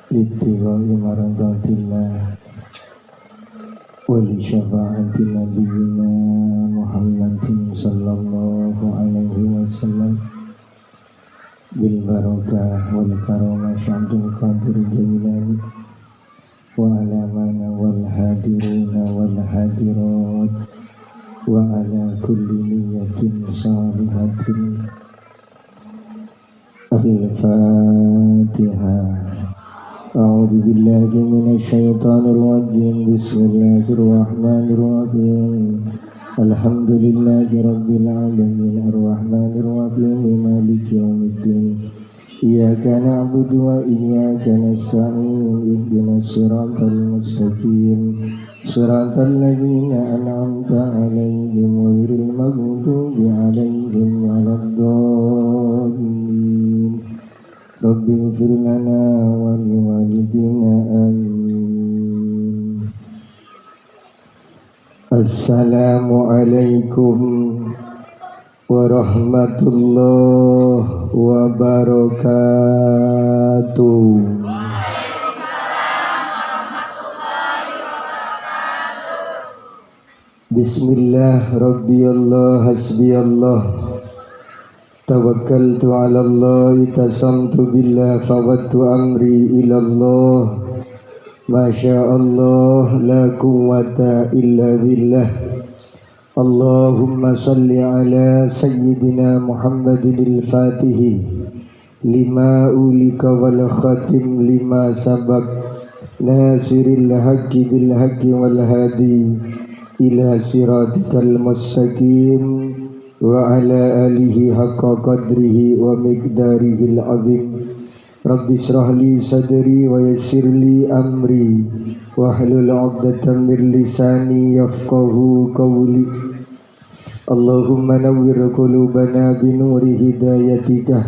littiba'i maradatillah wa li syafa'ati nabiyyina Muhammadin sallallahu alaihi wasallam bil barakah wal karamah syamsul qadir jailani wa ala mana wal hadiruna wal hadirat wa ala kulli niyatin salihatin. Al-Fatihah. A'udzu billahi minasy syaithanir rajim. Bismillahirrahmanirrahim. Alhamdulillahi rabbil alamin arrahmanir rahim maliki yaumiddin. Iyyaka na'budu wa iyyaka nasta'in ihdinas siratal mustaqim siratal ladzina an'amta 'alaihim ghairil maghdubi 'alaihim waladdallin. Rabbi ighfir lana wa liwalidina amin. Assalamualaikum warahmatullahi wabarakatuh. Bismillah, Rabbiyallah, hasbiyallah. Tawakkaltu ala Allah, tasamtu billah, fawattu amri ilallah. Masya Allah, la quwwata illa billah. Allahumma salli ala Sayyidina Muhammadin al-Fatihi lima ulika wal khatim lima sabak nasiril haqqi bil haqqi wal hadi ila siratikal mustaqim wa ala alihi haqqa qadrihi wa miqdarihil azim. Rabbi shrah li sadri wa yassir li amri wahlul 'uqdatam min lisani yafqahu qawli. Allahumma nawwir qulubana bi nuri hidayatika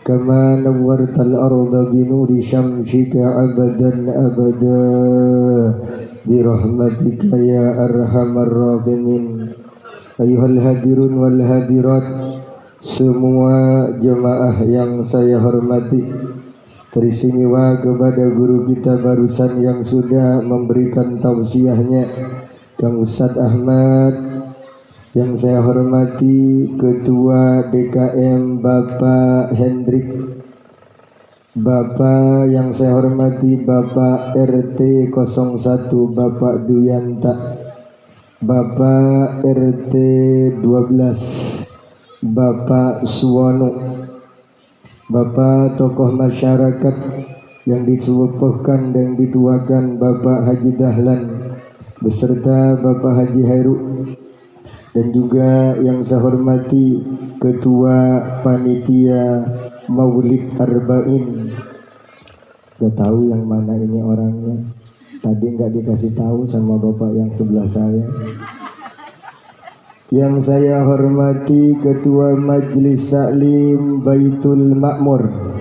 kama nawwartal arda bi nuri syamsika abadan abada bi rahmatika ya arhamar rahimin. Ayuhal hadirun wal hadirat, semua jemaah yang saya hormati, teristimewa kepada guru kita barusan yang sudah memberikan tausiahnya, Kang Ustadz Ahmad. Yang saya hormati Ketua DKM Bapak Hendrik, Bapak yang saya hormati Bapak RT 01 Bapak Duyanta, Bapak RT 12 Bapak Suwono, Bapak tokoh masyarakat yang disuguhkan dan dituakan Bapak Haji Dahlan beserta Bapak Haji Hairu, dan juga yang saya hormati Ketua Panitia Maulid Arba'in. Gak tahu yang mana ini orangnya, tadi nggak dikasih tahu sama bapak yang sebelah saya. Yang saya hormati Ketua Majelis Taklim Baitul Makmur,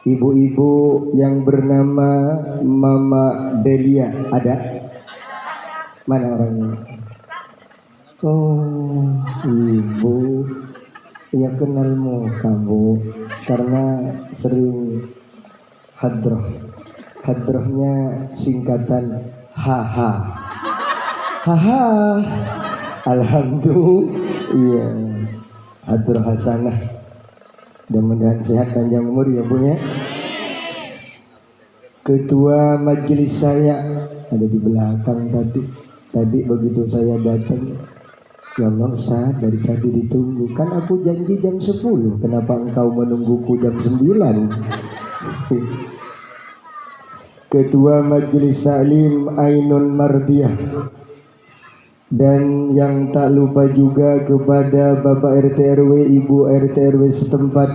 ibu-ibu yang bernama Mama Delia. Ada? Mana orangnya? Oh, ibu. Ya kenalmu kamu karena sering hadroh. Hadrohnya singkatan haha. Haha. Alhamdulillah. Iya. Hadroh hasanah. Mudah-mudahan sehat panjang umur ya Bu ya. Ketua majelis saya ada di belakang tadi. Tadi begitu saya datang, ya Allah Ustaz, dari tadi ditunggu. Kan aku janji jam 10, kenapa engkau menungguku jam 9? Ketua Majelis Taklim Ainun Mardiyah. Dan yang tak lupa juga kepada Bapak RT RW, Ibu RT RW setempat,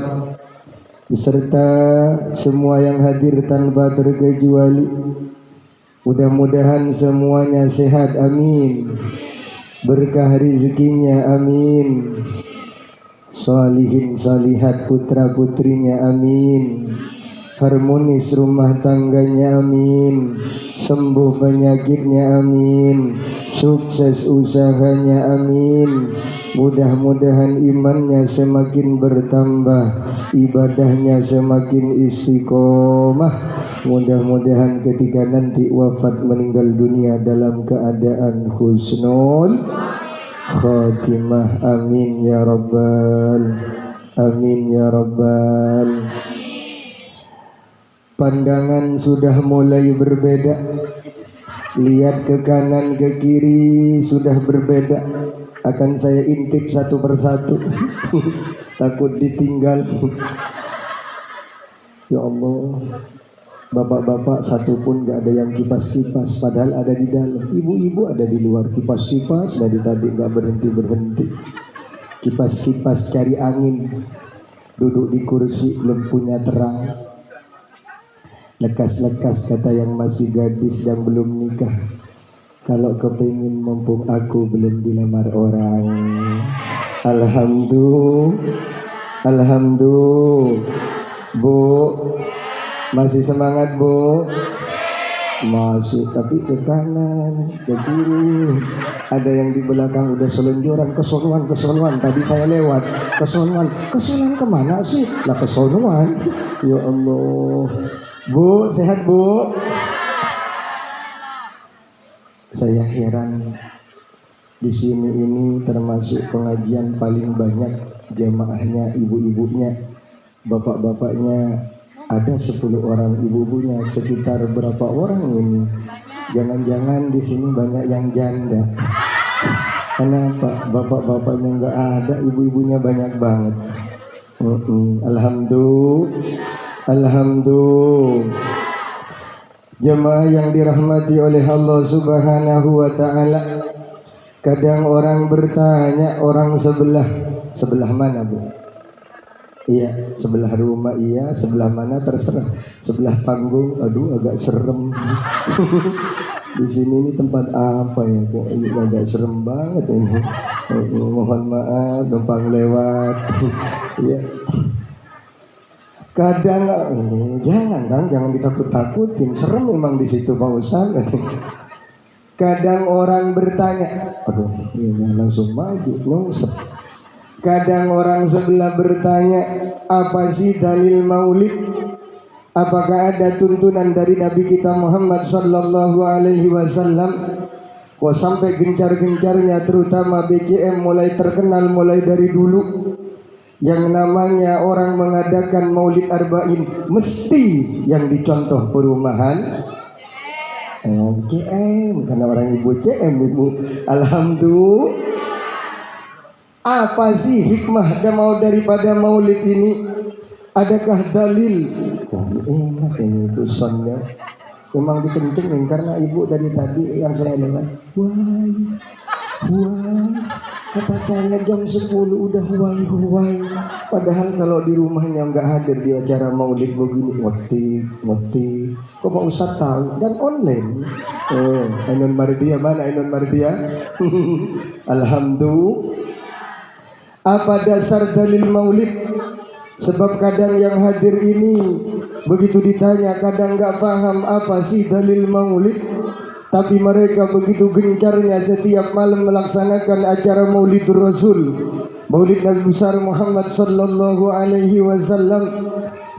beserta semua yang hadir tanpa terkecuali. Mudah-mudahan semuanya sehat, amin. Berkah rezekinya, amin. Salihin salihat putra putrinya, amin. Harmonis rumah tangganya, amin. Sembuh penyakitnya, amin. Sukses usahanya, amin. Mudah-mudahan imannya semakin bertambah, ibadahnya semakin istiqomah. Mudah-mudahan ketika nanti wafat meninggal dunia dalam keadaan husnul khatimah. Amin ya rabbal, amin ya rabbal. Pandangan sudah mulai berbeda. Lihat ke kanan ke kiri sudah berbeda. Akan saya intip satu persatu. Takut ditinggal. Ya Allah, bapak-bapak satu pun gak ada yang kipas-kipas, padahal ada di dalam. Ibu-ibu ada di luar kipas-kipas, dari tadi gak berhenti-berhenti. Kipas-kipas cari angin, duduk di kursi belum punya terang. Lekas-lekas kata yang masih gadis dan belum nikah, kalau kepingin mumpung aku belum dilamar orang. Alhamdulillah, alhamdulillah. Bu, masih semangat bu? Masih, tapi ke kanan, ke kiri. Ada yang di belakang udah selonjoran, kesonuan. Tadi saya lewat, kesonuan kemana sih? Lah kesonuan. Ya Allah. Bu, sehat bu? Saya heran, di sini ini termasuk pengajian paling banyak jamaahnya ibu-ibunya, bapak-bapaknya ada 10 orang, ibu-ibunya sekitar berapa orang ini? Jangan-jangan di sini banyak yang janda. Kenapa bapak-bapaknya nggak ada, ibu-ibunya banyak banget? Alhamdulillah, alhamdulillah. Jemaah yang dirahmati oleh Allah Subhanahu wa taala, kadang orang bertanya, orang sebelah mana bu? Iya, sebelah rumah iya, sebelah mana terserah. Sebelah panggung, aduh agak serem. Di sini ini tempat apa ya kok ini agak serem banget ini. Mohon maaf, numpang lewat. Iya. Kadang jangan ditakut-takutin, serem memang di situ Pak Ustaz. Kadang orang bertanya, aduh, ini langsung maju, nungsep. Kadang orang sebelah bertanya, apa sih dalil maulid? Apakah ada tuntunan dari Nabi kita Muhammad sallallahu alaihi wasallam? Kok sampai gencar-gencarnya terutama BCM mulai terkenal mulai dari dulu. Yang namanya orang mengadakan maulid arba'in mesti yang dicontoh perumahan CM, karena orang ibu CM ibu. Alhamdulillah. Apa sih hikmah dan mau daripada maulid ini? Adakah dalil? Oh, enak ini tulisannya. Memang dikencengin karena ibu dari tadi yang saya dengar. Wah, kata saya jam 10 udah huwai. Padahal kalau di rumahnya nggak hadir di acara maulid begini, ngerti. Kok Pak Ustaz tahu? Dan online. Ainun Mardia mana Ainun Mardia? Alhamdulillah. Apa dasar dalil maulid? Sebab kadang yang hadir ini begitu ditanya kadang nggak paham apa sih dalil maulid. Tapi mereka begitu gencarnya setiap malam melaksanakan acara Maulid Rasul, Maulid Nabi besar Muhammad sallallahu alaihi wasallam.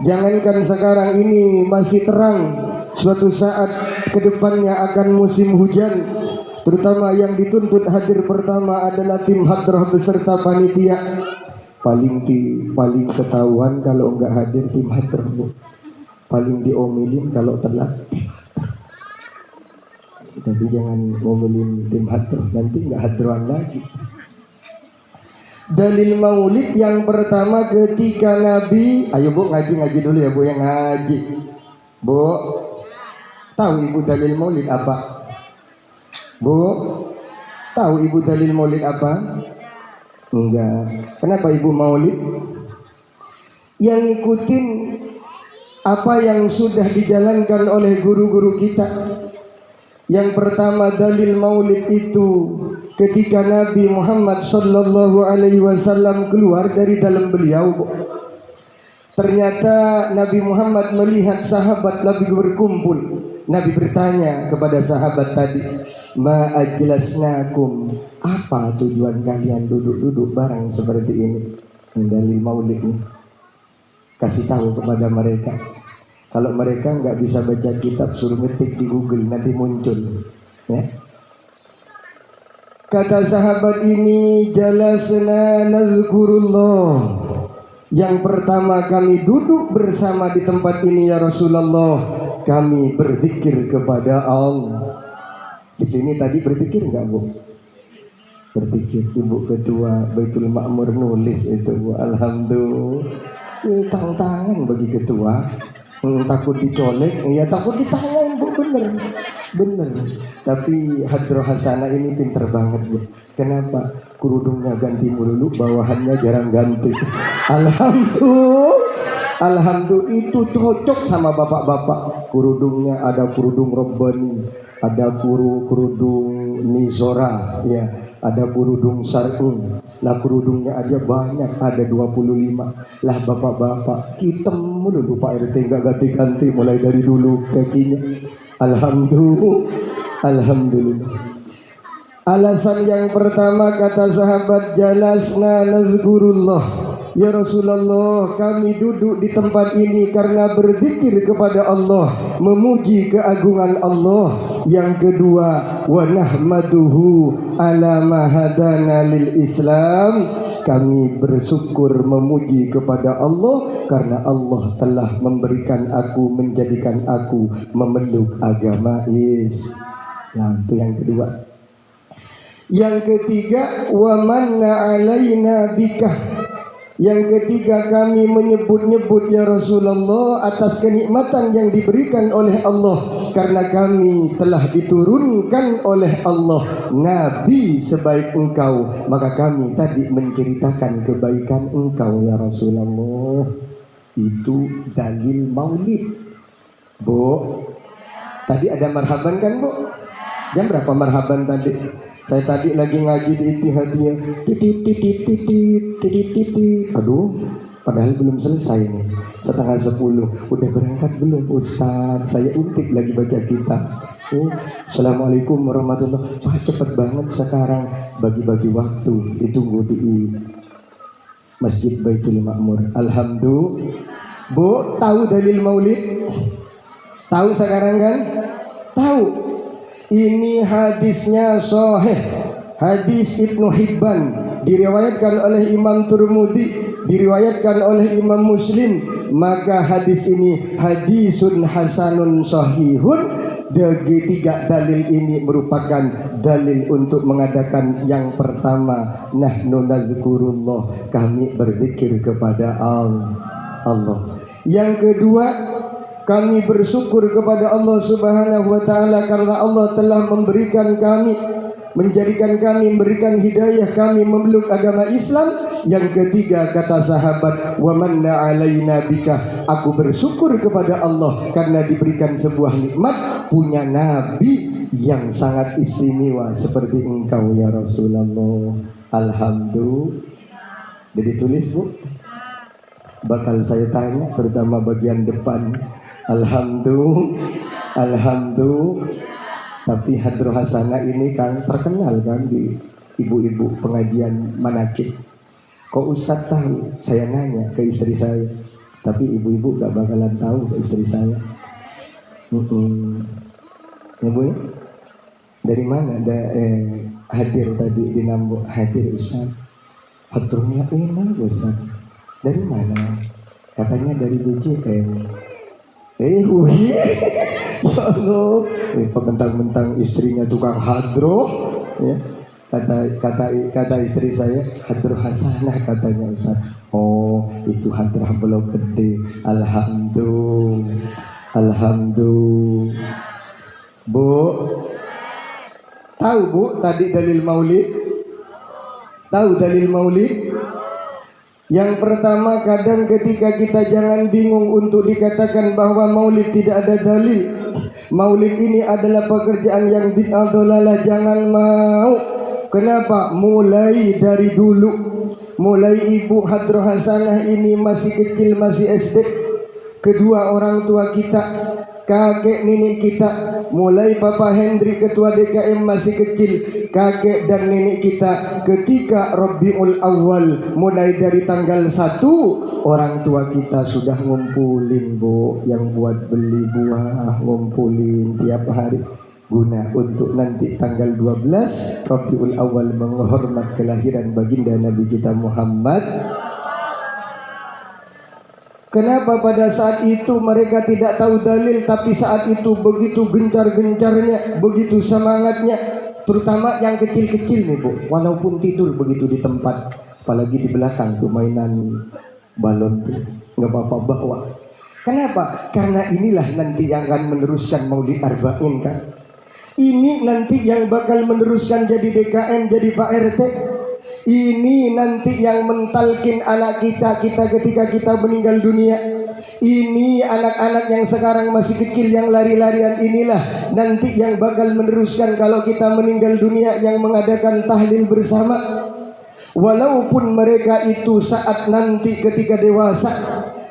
Jangankan sekarang ini masih terang, suatu saat kedepannya akan musim hujan. Terutama yang dituntut hadir pertama adalah tim hadrah beserta panitia. Paling ketahuan kalau enggak hadir tim hadrah, paling diomelin kalau telat. Tapi jangan ngomelin tim hadrah, nanti nggak hadroan lagi. Dalil maulid yang pertama ketika Nabi, ayo bu ngaji dulu ya bu, yang ngaji. Bu, tahu ibu dalil maulid apa? Bu, tahu ibu dalil maulid apa? Enggak. Kenapa ibu maulid? Yang ngikutin apa yang sudah dijalankan oleh guru-guru kita. Yang pertama dalil maulid itu ketika Nabi Muhammad sallallahu alaihi wasallam keluar dari dalam beliau. Ternyata Nabi Muhammad melihat sahabat lagi berkumpul. Nabi bertanya kepada sahabat tadi, "Ma ajlasnakum?" Apa tujuan kalian duduk-duduk bareng seperti ini? Dalil maulid ini. Kasih tahu kepada mereka. Kalau mereka nggak bisa baca kitab, suruh ngetik di Google, nanti muncul. Ya. Kata sahabat ini, jalasna nazkurullah. Yang pertama kami duduk bersama di tempat ini ya Rasulullah, kami berzikir kepada Allah. Di sini tadi berzikir nggak Bu? Berzikir. Ibu Ketua Baitul Ma'mur nulis itu Bu. Alhamdulillah. Ini tantangan bagi ketua. Takut dicolek, ya takut ditangan Bu, bener. Tapi Hadroh Hasanah ini pinter banget Bu. Kenapa? Kerudungnya ganti melulu, bawahannya jarang ganti. Alhamdulillah itu cocok sama bapak-bapak. Kerudungnya ada kerudung Robbani, ada kerudung Nizora, ya, ada kerudung Syar'i. Lah kerudungnya aja banyak, ada 25. Lah bapak-bapak hitam mulu Pak RT, nggak ganti-ganti mulai dari dulu kakinya. Alhamdulillah. Alasan yang pertama kata sahabat, jalasna nazkurullah. Ya Rasulullah, kami duduk di tempat ini karena berzikir kepada Allah, memuji keagungan Allah. Yang kedua, wa nahmaduhu ala ma hadana lil Islam. Kami bersyukur memuji kepada Allah karena Allah telah memberikan aku, menjadikan aku memeluk agama Islam. Itu yang kedua. Yang ketiga, wa manna alaina bika. Yang ketiga, kami menyebut-nyebut ya Rasulullah atas kenikmatan yang diberikan oleh Allah, karena kami telah diturunkan oleh Allah Nabi sebaik engkau, maka kami tadi menceritakan kebaikan engkau ya Rasulullah. Itu dalil maulid Bu. Tadi ada marhaban kan Bu? Jam berapa marhaban tadi? Saya tadi lagi ngaji di Ittihadiyah. Aduh, padahal belum selesai nih. 9:30. Udah berangkat belum Ustaz? Saya intip lagi baca kitab. Assalamualaikum warahmatullahi wabarakatuh. Wah, cepet banget sekarang. Bagi-bagi waktu. Ditunggu di Masjid Baitul Ma'mur. Alhamdulillah. Bu, tahu dalil maulid? Tahu sekarang kan? Tahu. Ini hadisnya sahih, hadis Ibnu Hibban, diriwayatkan oleh Imam Tirmidzi, diriwayatkan oleh Imam Muslim. Maka hadis ini hadisun hasanun sahihun. Tiga dalil ini merupakan dalil untuk mengadakan yang pertama, nahnu nazkurullah, kami berzikir kepada Allah. Yang kedua, kami bersyukur kepada Allah Subhanahu wa taala karena Allah telah memberikan kami, menjadikan kami, memberikan hidayah kami memeluk agama Islam. Yang ketiga kata sahabat, wa manna alaina bika, aku bersyukur kepada Allah karena diberikan sebuah nikmat, punya nabi yang sangat istimewa seperti engkau ya Rasulullah. Alhamdulillah. Jadi tulis Bu. Bakal saya tanya terutama bagian depan. Alhamdulillah. Tapi Hadroh Hasanah ini kan terkenal kan di ibu-ibu pengajian manakib. Kok Ustaz tahu? Saya nanya ke istri saya, tapi ibu-ibu gak bakalan tahu ke istri saya. Ya Bu ya? Dari mana hadir tadi di Nambok? Hadir Ustaz. Hadrohnya enak Ustaz. Dari mana? Katanya dari BCM. Ya Allah, mentang-mentang istrinya tukang hadroh, ya. Kata istri saya, Hadroh Hasanah katanya Ustaz. Oh, itu hadroh belum gede. Alhamdulillah. Bu, tahu Bu tadi dalil maulid? Tahu dalil maulid? Yang pertama, kadang ketika kita jangan bingung untuk dikatakan bahwa maulid tidak ada dalil. Maulid ini adalah pekerjaan yang bid'ah dolalah, jangan mau. Kenapa? Mulai dari dulu, mulai Ibu Hadroh Hasanah ini masih kecil, masih SD. Kedua orang tua kita, kakek nenek kita, mulai Bapak Hendri ketua DKM masih kecil, kakek dan nenek kita ketika Rabiul Awal mulai dari tanggal 1, orang tua kita sudah ngumpulin Bu, yang buat beli buah ngumpulin tiap hari guna untuk nanti tanggal 12 Rabiul Awal menghormat kelahiran baginda Nabi kita Muhammad. Kenapa pada saat itu mereka tidak tahu dalil, tapi saat itu begitu gencar-gencarnya, begitu semangatnya, terutama yang kecil-kecil nih Bu, walaupun tidur begitu di tempat, apalagi di belakang tuh mainan balon tuh nggak apa-apa bawa. Kenapa? Karena inilah nanti yang akan meneruskan Maulid Arba'in kan. Ini nanti yang bakal meneruskan jadi DKM, jadi Pak RT. Ini nanti yang mentalkin anak kita ketika kita meninggal dunia. Ini anak-anak yang sekarang masih kecil yang lari-larian inilah nanti yang bakal meneruskan kalau kita meninggal dunia, yang mengadakan tahlil bersama. Walaupun mereka itu saat nanti ketika dewasa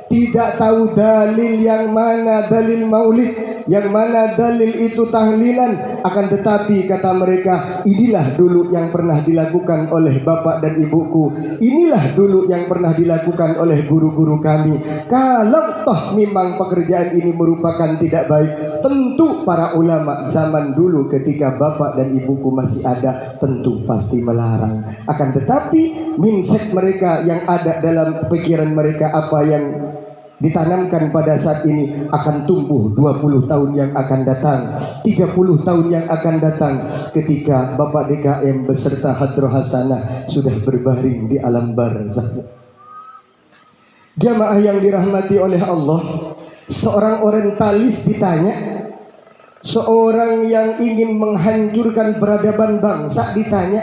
tidak tahu dalil yang mana dalil maulid, yang mana dalil itu tahlilan, akan tetapi kata mereka, inilah dulu yang pernah dilakukan oleh bapak dan ibuku, inilah dulu yang pernah dilakukan oleh guru-guru kami. Kalau toh memang pekerjaan ini merupakan tidak baik, tentu para ulama zaman dulu ketika bapak dan ibuku masih ada tentu pasti melarang. Akan tetapi mindset mereka yang ada dalam pikiran mereka, apa yang ditanamkan pada saat ini akan tumbuh 20 tahun yang akan datang, 30 tahun yang akan datang, ketika Bapak DKM beserta Hadroh Hasanah sudah berbaring di alam barzakh. Jamaah yang dirahmati oleh Allah, seorang orientalis ditanya, seorang yang ingin menghancurkan peradaban bangsa ditanya,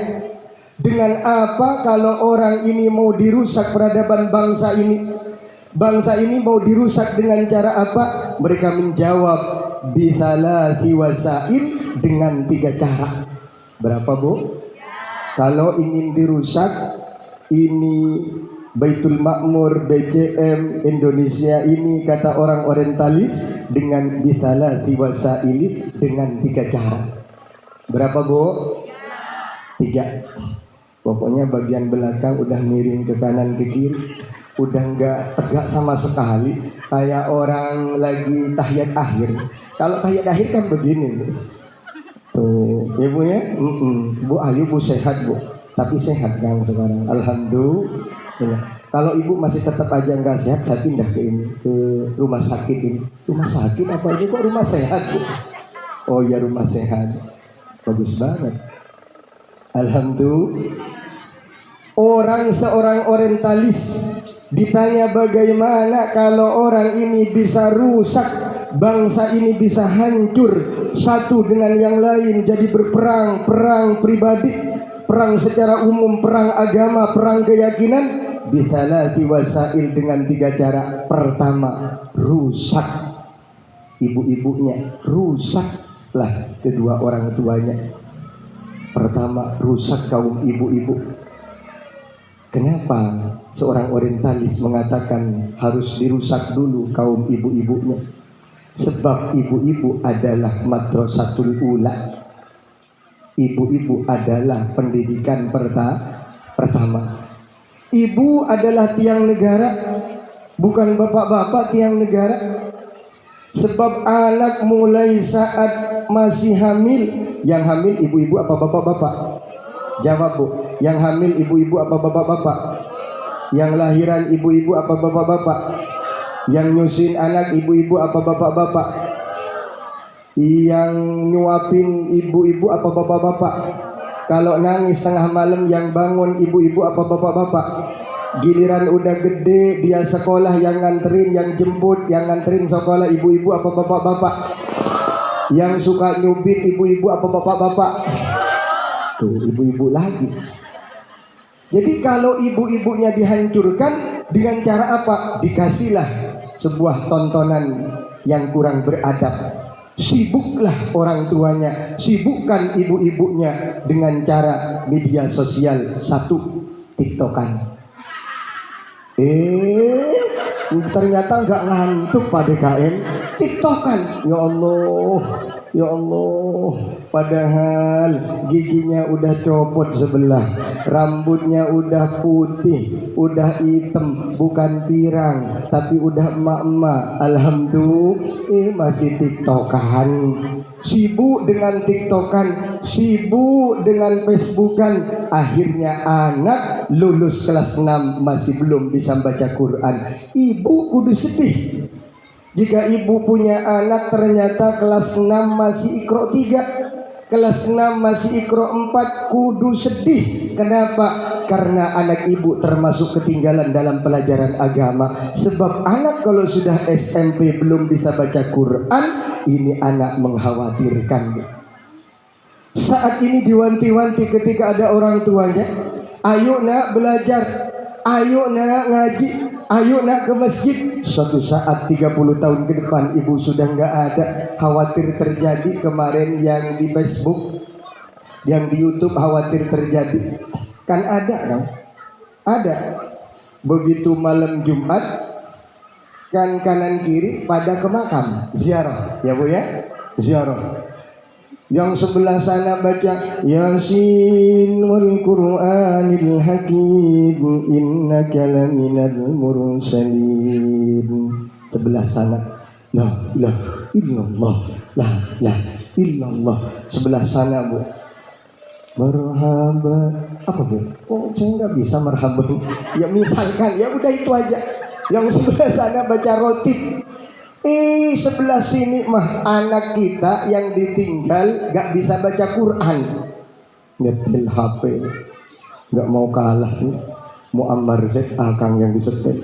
dengan apa kalau orang ini mau dirusak peradaban bangsa ini? Bangsa ini mau dirusak dengan cara apa? Mereka menjawab bisalati wasail, dengan 3 cara. Berapa Bu? Kalau ingin dirusak ini Baitul Makmur, BCM Indonesia ini, kata orang orientalis, dengan bisalati wasail, dengan 3 cara. Berapa Bu? 3. Pokoknya bagian belakang udah miring ke kanan ke kiri, udah nggak tegak sama sekali, kayak orang lagi tahiyat akhir. Kalau tahiyat akhir kan begini tuh, ibu ya, Bu Ayu Bu sehat Bu, tapi sehat kan sekarang, alhamdulillah. Kalau ibu masih tetap aja nggak sehat, saya pindah ke ini, ke rumah sakit ini. Rumah sakit apa ini kok rumah sehat Bu? Oh ya, rumah sehat, bagus banget, alhamdulillah. Seorang orientalis ditanya bagaimana kalau orang ini bisa rusak, bangsa ini bisa hancur satu dengan yang lain, jadi berperang, perang pribadi, perang secara umum, perang agama, perang keyakinan, bisalati wasail, dengan 3 cara. Pertama, rusak ibu-ibunya, rusaklah kedua orang tuanya. Pertama, rusak kaum ibu-ibu. Kenapa seorang orientalis mengatakan harus dirusak dulu kaum ibu-ibunya? Sebab ibu-ibu adalah madrasatul ula. Ibu-ibu adalah pendidikan pertama. Ibu adalah tiang negara, bukan bapak-bapak tiang negara. Sebab anak mulai saat masih hamil, yang hamil ibu-ibu apa bapak-bapak? Jawab Bu. Yang hamil ibu-ibu apa bapak-bapak? Yang lahiran ibu-ibu apa bapak-bapak? Yang nyusin anak ibu-ibu apa bapak-bapak? Yang nyuapin ibu-ibu apa bapak-bapak? Kalau nangis tengah malam yang bangun ibu-ibu apa bapak-bapak? Giliran udah gede dia sekolah, yang nganterin, yang jemput, yang nganterin sekolah ibu-ibu apa bapak-bapak? Yang suka nyubit ibu-ibu apa bapak-bapak? Tuh, ibu-ibu lagi. Jadi kalau ibu-ibunya dihancurkan dengan cara apa? Dikasihlah sebuah tontonan yang kurang beradab. Sibuklah orang tuanya, sibukkan ibu-ibunya dengan cara media sosial. 1, TikTokan. Ternyata nggak ngantuk Pak DKM, TikTokan. Ya Allah, Ya Allah, padahal giginya udah copot sebelah, rambutnya udah putih, udah hitam, bukan pirang, tapi udah emak-emak. Alhamdulillah, masih tiktokan. Sibuk dengan tiktokan, sibuk dengan facebookan. Akhirnya anak lulus kelas 6 masih belum bisa baca Quran. Ibu kudu sedih. Jika ibu punya anak ternyata kelas 6 masih Iqra 3, kelas 6 masih Iqra 4, kudu sedih. Kenapa? Karena anak ibu termasuk ketinggalan dalam pelajaran agama. Sebab anak kalau sudah SMP belum bisa baca Quran, ini anak mengkhawatirkan. Saat ini diwanti-wanti ketika ada orang tuanya, ayo nak belajar, ayo nak ngaji, ayo nak ke masjid. Suatu saat 30 tahun ke depan ibu sudah nggak ada. Khawatir terjadi kemarin yang di Facebook, yang di YouTube, khawatir terjadi. Kan ada kan? Ada. Begitu malam Jumat, kan kanan kiri pada ke makam ziarah, ya Bu ya, ziarah. Yang sebelah sana baca Yasin wal Qur'anil Hakim innaka laminal mursalin. Sebelah sana la ilaha illallah, la ilaha illallah. Sebelah sana Bu, marhaba. Apa Bu? Oh saya nggak bisa marhaba. Ya misalkan, ya udah itu aja. Yang sebelah sana baca rotib. Sebelah sini mah anak kita yang ditinggal gak bisa baca Quran, nyetel HP, gak mau kalah nih. Muammar Z akang yang disetel.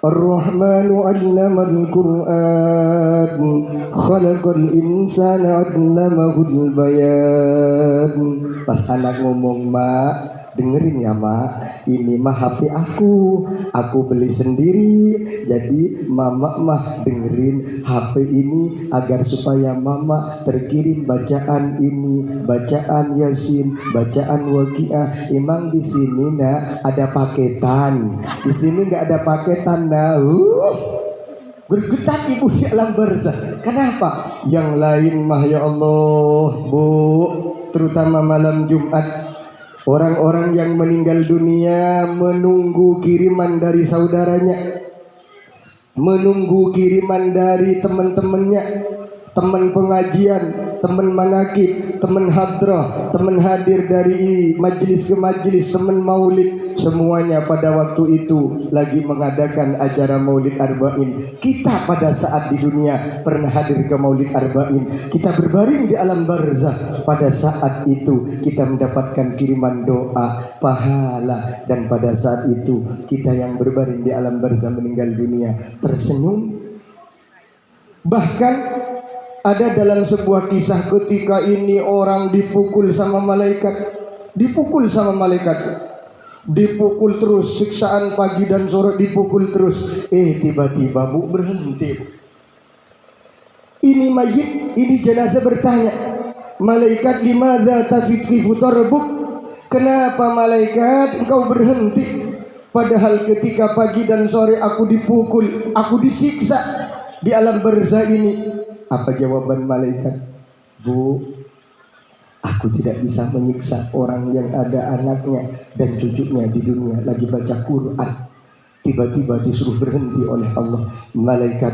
Ar-Rahmanu 'allamal Qur'an, khalaqal insana 'allamahul bayan. Pas anak ngomong, "Mak, dengerin ya mak, ini mah HP aku beli sendiri, jadi mama mah dengerin HP ini agar supaya mama terkirim bacaan ini, bacaan Yasin, bacaan Waqiah. Emang di sini nak ada paketan, di sini nggak ada paketan nah." Bergetar ibu di alam barzah. Kenapa? Yang lain mah ya Allah Bu, terutama malam Jumat, orang-orang yang meninggal dunia menunggu kiriman dari saudaranya, menunggu kiriman dari teman-temannya, teman pengajian, teman manakib, teman hadrah, teman hadir dari majelis ke majelis, teman maulid. Semuanya pada waktu itu lagi mengadakan acara maulid arba'in. Kita pada saat di dunia pernah hadir ke maulid arba'in. Kita berbaring di alam barzah. Pada saat itu kita mendapatkan kiriman doa, pahala. Dan pada saat itu kita yang berbaring di alam barzah meninggal dunia tersenyum. Bahkan ada dalam sebuah kisah ketika ini orang dipukul sama malaikat, dipukul sama malaikat, dipukul terus, siksaan pagi dan sore dipukul terus. Tiba-tiba Bu berhenti. Ini mayit, ini jenazah bertanya, malaikat limadza tafiqifu tarbuk? Kenapa malaikat engkau berhenti? Padahal ketika pagi dan sore aku dipukul, aku disiksa di alam barzah ini. Apa jawaban malaikat? Bu, aku tidak bisa menyiksa orang yang ada anaknya dan cucunya di dunia lagi baca Quran. Tiba-tiba disuruh berhenti oleh Allah. Malaikat,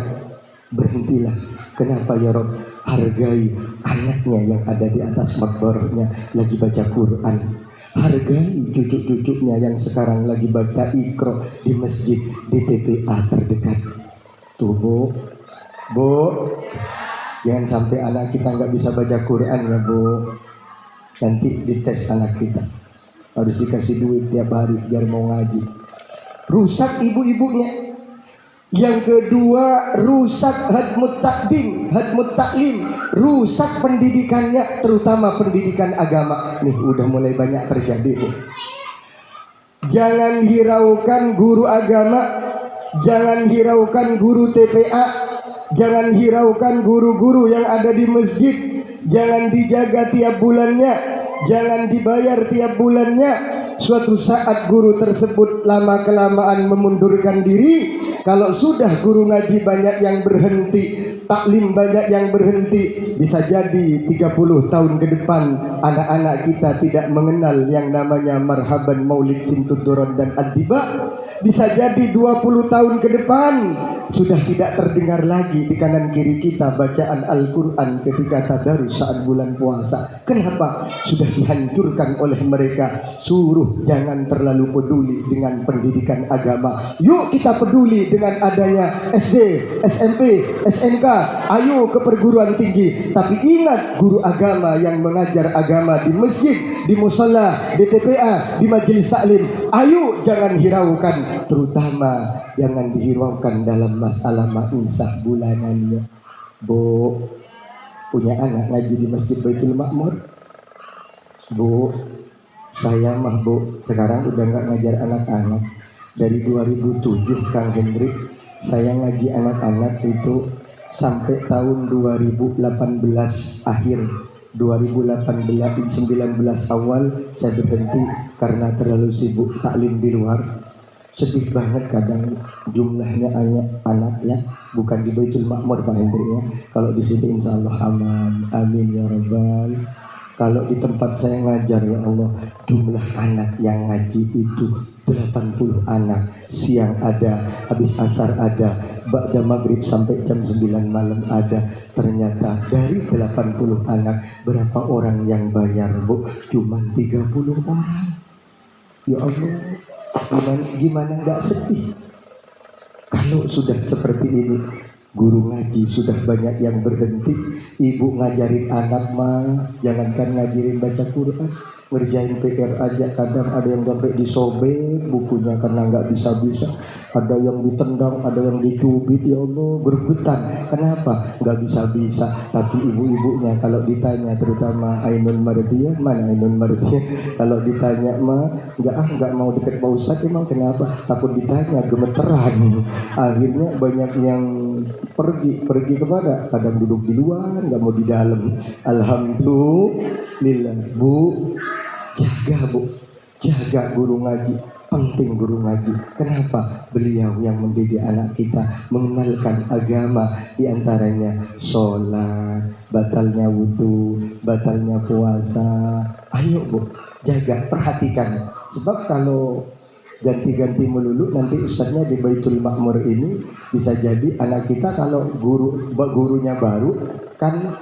berhentilah. Kenapa ya Rob? Hargai anaknya yang ada di atas makbarnya lagi baca Quran. Hargai cucu-cucunya yang sekarang lagi baca Iqra di masjid, di TPA terdekat. Tuh Bu, jangan sampai anak kita nggak bisa baca Quran ya Bu. Nanti dites anak kita, harus dikasih duit tiap hari biar mau ngaji. Rusak ibu-ibunya. Yang kedua, rusak hadmut takdim, hadmut taklim, rusak pendidikannya, terutama pendidikan agama. Nih udah mulai banyak terjadi Bu. Jangan hiraukan guru agama, jangan hiraukan guru TPA, jangan hiraukan guru-guru yang ada di masjid. Jangan dijaga tiap bulannya, jangan dibayar tiap bulannya. Suatu saat guru tersebut lama-kelamaan memundurkan diri. Kalau sudah guru ngaji banyak yang berhenti, taklim banyak yang berhenti. Bisa jadi 30 tahun ke depan anak-anak kita tidak mengenal yang namanya marhaban, maulid, sintuduron dan addiba. Bisa jadi 20 tahun ke depan sudah tidak terdengar lagi di kanan kiri kita bacaan Al-Quran ketika tadarus saat bulan puasa. Kenapa? Sudah dihancurkan oleh mereka. Suruh jangan terlalu peduli dengan pendidikan agama. Yuk kita peduli dengan adanya SD, SMP, SMK. Ayo ke perguruan tinggi. Tapi ingat, guru agama yang mengajar agama di masjid, di musala, di TPA, di majelis taklim, ayo jangan hiraukan. Terutama jangan dihiraukan dalam masalah maisah bulanannya. Bu, punya anak ngaji di Masjid Baitul Makmur? Bu, saya mah bu, sekarang udah nggak ngajar anak-anak. Dari 2007 Kang Hendrik, saya ngaji anak-anak itu sampai tahun 2018 akhir. 2019 awal saya berhenti karena terlalu sibuk taklim di luar. Sedih banget kadang jumlahnya anak ya, bukan di Baitul Makmur Pak Hendrik ya. Kalau di sini insya Allah aman, amin ya rabbal. Kalau di tempat saya ngajar ya Allah, jumlah anak yang ngaji itu 80 anak. Siang ada, habis asar ada, ba'da maghrib sampai jam 9 malam ada. Ternyata dari 80 anak, berapa orang yang bayar bu? Cuma 30 orang. Ya Allah, gimana nggak sedih kalau sudah seperti ini. Guru ngaji sudah banyak yang berhenti. Ibu ngajarin anak mah jangankan ngajarin baca Quran, ngerjain PR aja kadang ada yang sampai disobek bukunya karena nggak bisa-bisa. Ada yang ditendang, ada yang dicubit, ya Allah bergetar. Kenapa? Nggak bisa-bisa. Tapi ibu-ibunya kalau ditanya, terutama Ainul Mardiyah, mana Ainul Mardiyah? Kalau ditanya mah nggak mau deket Pak Ustadz. Emang kenapa? Takut ditanya, gemeteran. Akhirnya banyak yang pergi kemana? Kadang duduk di luar, nggak mau di dalam. Alhamdulillah bu, jaga guru ngaji. Penting guru ngaji. Kenapa? Beliau yang mendidik anak kita mengenalkan agama, diantaranya sholat, batalnya wudhu, batalnya puasa. Ayo bu, jaga, perhatikan. Sebab kalau ganti-ganti melulu nanti ustadznya di Baitul Makmur ini bisa jadi anak kita kalau gurunya baru kan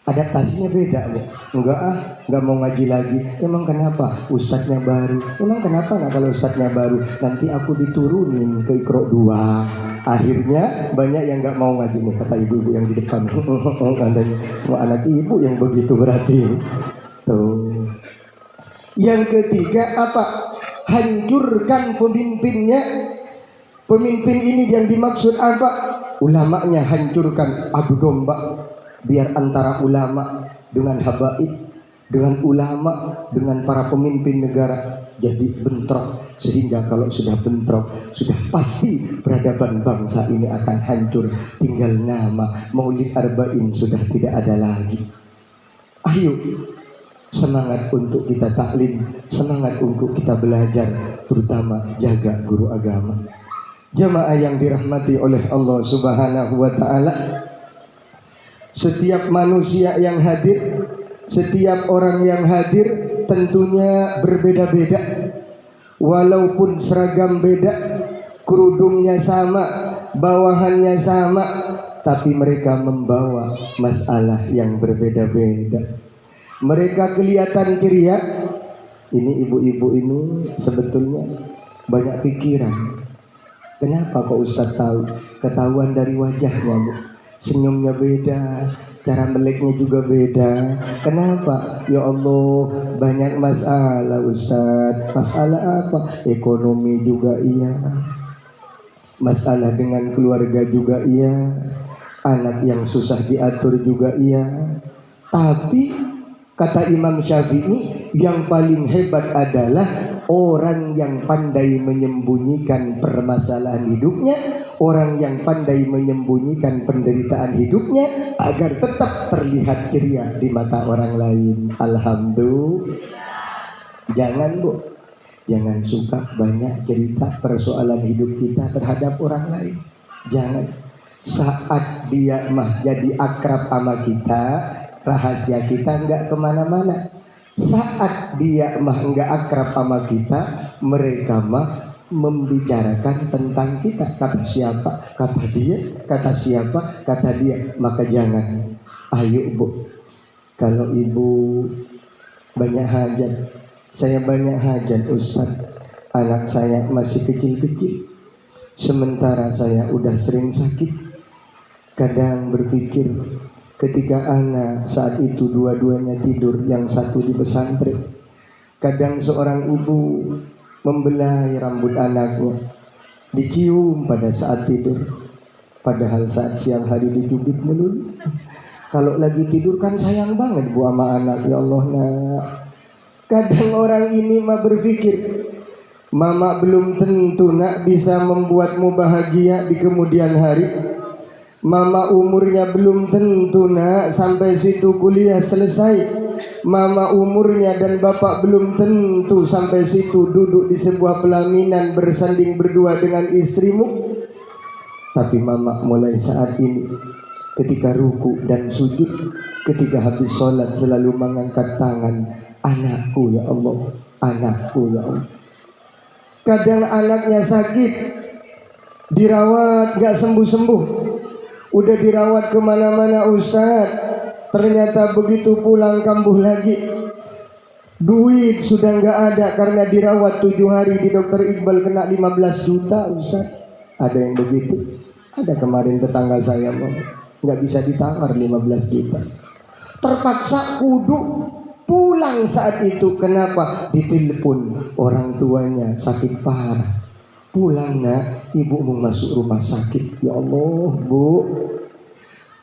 adaptasinya beda bu. Enggak mau ngaji lagi. Emang kenapa? Ustadznya baru. Emang kenapa nggak kalau ustadznya baru? Nanti aku diturunin ke Iqra 2. Akhirnya banyak yang nggak mau ngaji nih, kata ibu-ibu yang di depan. Katanya, wah anak ibu yang begitu berarti. Tuh. Yang ketiga apa? Hancurkan pemimpinnya. Pemimpin ini yang dimaksud apa? Ulamanya hancurkan, adu domba. Biar antara ulama dengan habaib, dengan ulama dengan para pemimpin negara jadi bentrok. Sehingga kalau sudah bentrok, sudah pasti peradaban bangsa ini akan hancur. Tinggal nama, Maulid Arba'in sudah tidak ada lagi. Ayo, semangat untuk kita taklim, semangat untuk kita belajar, terutama jaga guru agama. Jamaah yang dirahmati oleh Allah Subhanahu wa ta'ala, setiap manusia yang hadir, setiap orang yang hadir tentunya berbeda-beda. Walaupun seragam beda, kerudungnya sama, bawahannya sama, tapi mereka membawa masalah yang berbeda-beda. Mereka kelihatan ceria. Ini ibu-ibu ini sebetulnya banyak pikiran. Kenapa kok Ustadz tahu? Ketahuan dari wajahnya bu. Senyumnya beda, cara meleknya juga beda. Kenapa? Ya Allah, banyak masalah Ustadz. Masalah apa? Ekonomi juga iya, masalah dengan keluarga juga iya, anak yang susah diatur juga iya. Tapi kata Imam Syafi'i, yang paling hebat adalah orang yang pandai menyembunyikan permasalahan hidupnya, orang yang pandai menyembunyikan penderitaan hidupnya agar tetap terlihat ceria di mata orang lain. Alhamdulillah. Jangan bu, jangan suka banyak cerita persoalan hidup kita terhadap orang lain. Jangan. Saat dia mah jadi akrab sama kita, rahasia kita nggak kemana-mana. Saat dia mah nggak akrab sama kita, mereka mah membicarakan tentang kita. Kata siapa? Kata dia. Kata siapa? Kata dia. Maka jangan. Ayo bu, kalau ibu banyak hajat, saya banyak hajat Ustaz. Anak saya masih kecil-kecil, sementara saya udah sering sakit. Kadang berpikir ketika anak saat itu dua-duanya tidur, yang satu di pesantren. Kadang seorang ibu membelai rambut anaknya, dicium pada saat tidur, padahal saat siang hari dicubit melulu. Kalau lagi tidur kan sayang banget bu sama anak. Ya Allah nak. Kadang orang ini mah berpikir, mama belum tentu nak bisa membuatmu bahagia di kemudian hari. Mama umurnya belum tentu nak sampai situ kuliah selesai. Mama umurnya dan bapak belum tentu sampai situ duduk di sebuah pelaminan bersanding berdua dengan istrimu. Tapi mama mulai saat ini, ketika ruku dan sujud, ketika habis sholat selalu mengangkat tangan, anakku ya Allah, anakku ya Allah. Kadang anaknya sakit, dirawat gak sembuh-sembuh. Udah dirawat kemana-mana Ustaz, ternyata begitu pulang kambuh lagi. Duit sudah nggak ada karena dirawat 7 hari di Dokter Iqbal kena 15 juta Ustaz. Ada yang begitu. Ada kemarin tetangga saya mau nggak bisa ditawar 15 juta. Terpaksa kudu pulang saat itu. Kenapa? Ditelepon orang tuanya sakit parah. Pulang nak, ibu mau masuk rumah sakit. Ya Allah bu.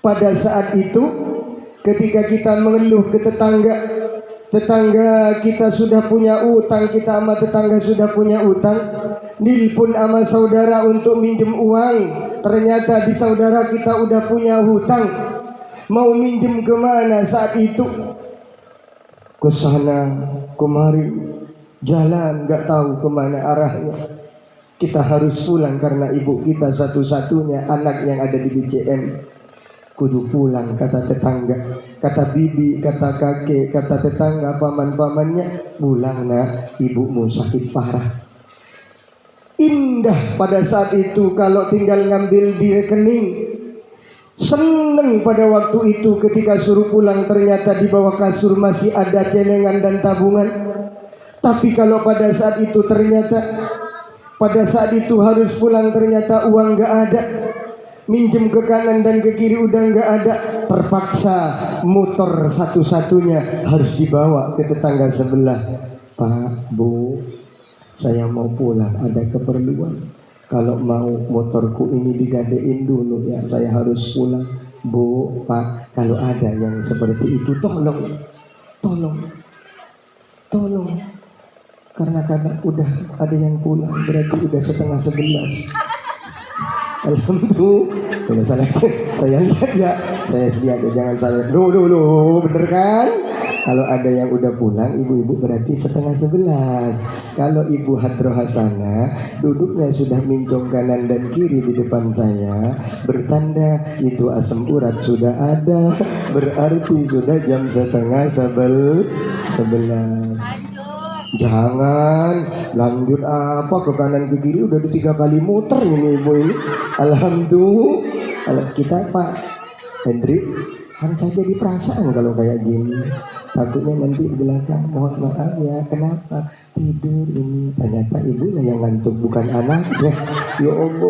Pada saat itu ketika kita mengeluh ke tetangga, tetangga kita sudah punya utang, kita sama tetangga sudah punya utang, nelpon sama saudara untuk minjem uang, ternyata di saudara kita udah punya hutang, mau minjem kemana saat itu? Ke sana kemari, jalan gak tahu kemana arahnya. Kita harus pulang karena ibu kita satu-satunya anak yang ada di BCM. Kudu pulang kata tetangga, kata bibi, kata kakek, kata tetangga, paman-pamannya. Pulang nak, ibumu sakit parah. Indah pada saat itu kalau tinggal ngambil di rekening. Seneng pada waktu itu ketika suruh pulang ternyata di bawah kasur masih ada celengan dan tabungan. Tapi kalau pada saat itu ternyata pada saat itu harus pulang ternyata uang gak ada, minjem ke kanan dan ke kiri udah gak ada. Terpaksa motor satu-satunya harus dibawa ke tetangga sebelah. Pak, bu, saya mau pulang, ada keperluan. Kalau mau motorku ini digadein dulu ya, saya harus pulang. Bu, pak, kalau ada yang seperti itu tolong, tolong, tolong. Karena udah ada yang pulang, berarti udah 10:30. Alhamdulillah. Saya lihat ya, saya lihat ya, jangan salah. Dulu, bener kan? Kalau ada yang udah pulang, ibu-ibu berarti 10:30. Kalau ibu Hadroh Hasanah duduknya sudah minjong kanan dan kiri di depan saya, bertanda itu asam urat sudah ada, berarti sudah jam 10:30. Jangan lanjut apa ke kanan ke kiri, udah 3 kali muter ini ibu ini. Alhamdulillah. Kita Pak Hendrik kan saya jadi perasaan kalau kayak gini. Takutnya nanti di belakang, mohon maaf ya, kenapa tidur ini? Ternyata ibunya yang ngantuk bukan anaknya. Ya Allah.